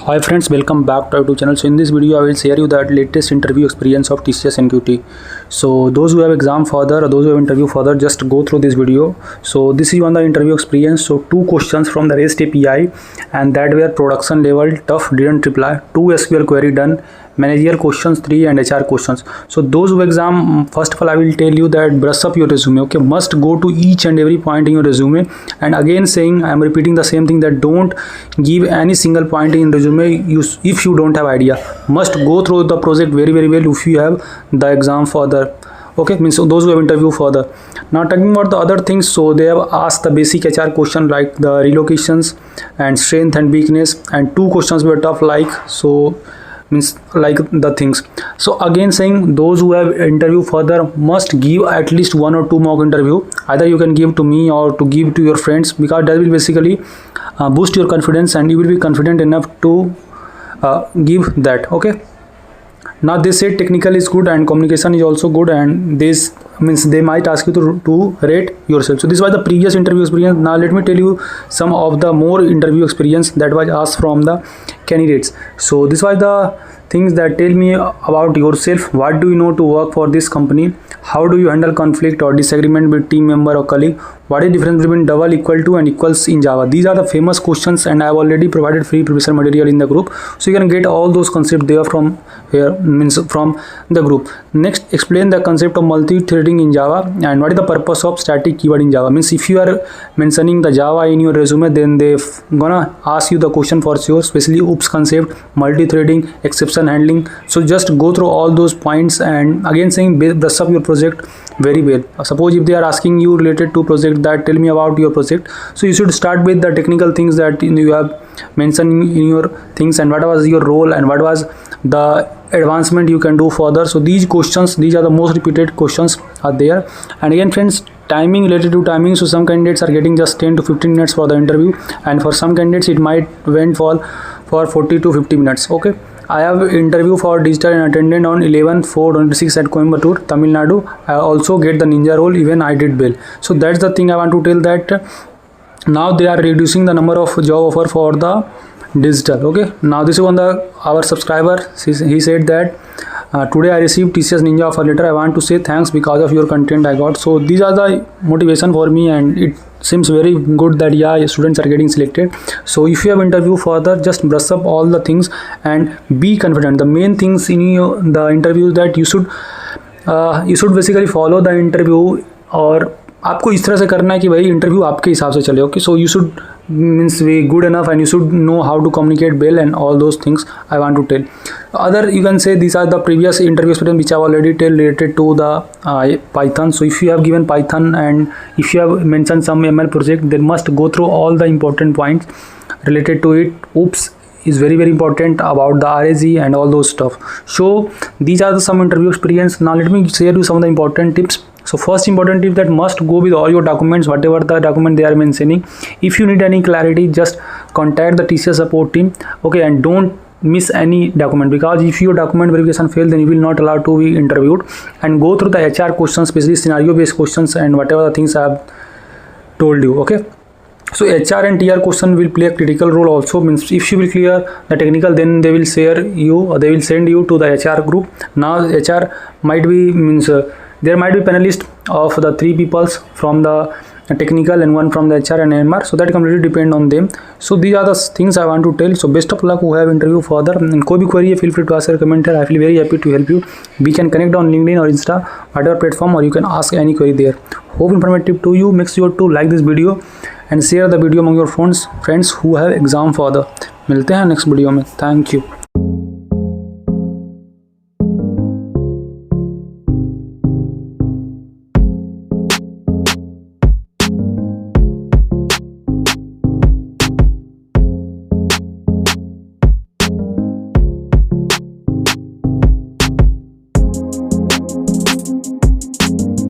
Hi friends, welcome back to our YouTube channel. So in this video I will share you the latest interview experience of TCS NQT. So those who have exam further or those who have interview further, just go through this video. So this is on the interview experience. So 2 questions from the REST API and that were production level, tough, didn't reply, 2 SQL query done, managerial questions 3 and HR questions. So those who exam, first of all I will tell you that brush up your resume, okay, must go to each and every point in your resume. And again saying, I am repeating the same thing, that don't give any single point in resume if you don't have idea. Must go through the project very well if you have the exam further, okay, means so those who have interview further. Now talking about the other things, so they have asked the basic HR question like the relocations and strength and weakness, and 2 questions were tough, like, so means like the things. So again saying, those who have interview further must give at least 1 or 2 mock interview. Either you can give to me or to give to your friends, because that will basically boost your confidence and you will be confident enough to give that, okay. Now they said technical is good and communication is also good, and this means they might ask you to rate yourself. So this was the previous interview experience. Now let me tell you some of the more interview experience that was asked from the candidates. So this was the things that tell me about yourself. What do you know to work for this company? How do you handle conflict or disagreement with team member or colleague? What is the difference between double, equal to and equals in Java? These are the famous questions, and I have already provided free previous material in the group, so you can get all those concepts there from here, means from the group. Next, explain the concept of multi-threading in Java and what is the purpose of static keyword in Java. Means if you are mentioning the Java in your resume, then they gonna ask you the question for sure, especially OOPS concept, multi-threading, exception handling. So just go through all those points, and again saying brush up your project very well. Suppose if they are asking you related to project, that tell me about your project, so you should start with the technical things that you have mentioned in your things, and what was your role and what was the advancement you can do further. So these questions, these are the most repeated questions are there. And again friends, timing, related to timing, so some candidates are getting just 10 to 15 minutes for the interview, and for some candidates it might went for 40 to 50 minutes, okay. I have interview for digital and attended on 11/4/26 at Coimbatore, Tamil Nadu. I also get the ninja role, even I did well. So that's the thing I want to tell, that now they are reducing the number of job offer for the digital, okay. Now this is on the our subscriber, he said that today I received TCS Ninja offer letter. I want to say thanks because of your content I got. So these are the motivation for me, and it seems very good that yeah, students are getting selected. So if you have interview further, just brush up all the things and be confident. The main things in the interview that you should basically follow the interview, और आपको इस तरह से करना है कि भाई interview आपके हिसाब से चले, okay. So you should means be good enough and you should know how to communicate well and all those things I want to tell. Other, you can say these are the previous interview experience which I have already tell related to the Python. So if you have given Python and if you have mentioned some ML project, then must go through all the important points related to it. OOPS is very important, about the RAG and all those stuff. So these are some interview experience. Now let me share you some of the important tips. So first important tip, that must go with all your documents, whatever the document they are mentioning. If you need any clarity, just contact the TCS support team, okay, and don't miss any document, because if your document verification fail, then you will not allowed to be interviewed. And go through the HR questions, especially scenario based questions and whatever the things I have told you, okay. So HR and TR question will play a critical role also. Means if you will clear the technical, then they will share you, or they will send you to the HR group. Now HR might be means there might be panelist of the 3 peoples from the technical and 1 from the HR and MR, so that completely depend on them. So these are the things I want to tell. So best of luck who have interview further, and कोई भी query है, feel free to ask your comment here. I feel very happy to help you. We can connect on LinkedIn or Insta, whatever platform, or you can ask any query there. Hope informative to you. Make sure to like this video and share the video among your friends who have exam further. मिलते हैं next video में. Thank you.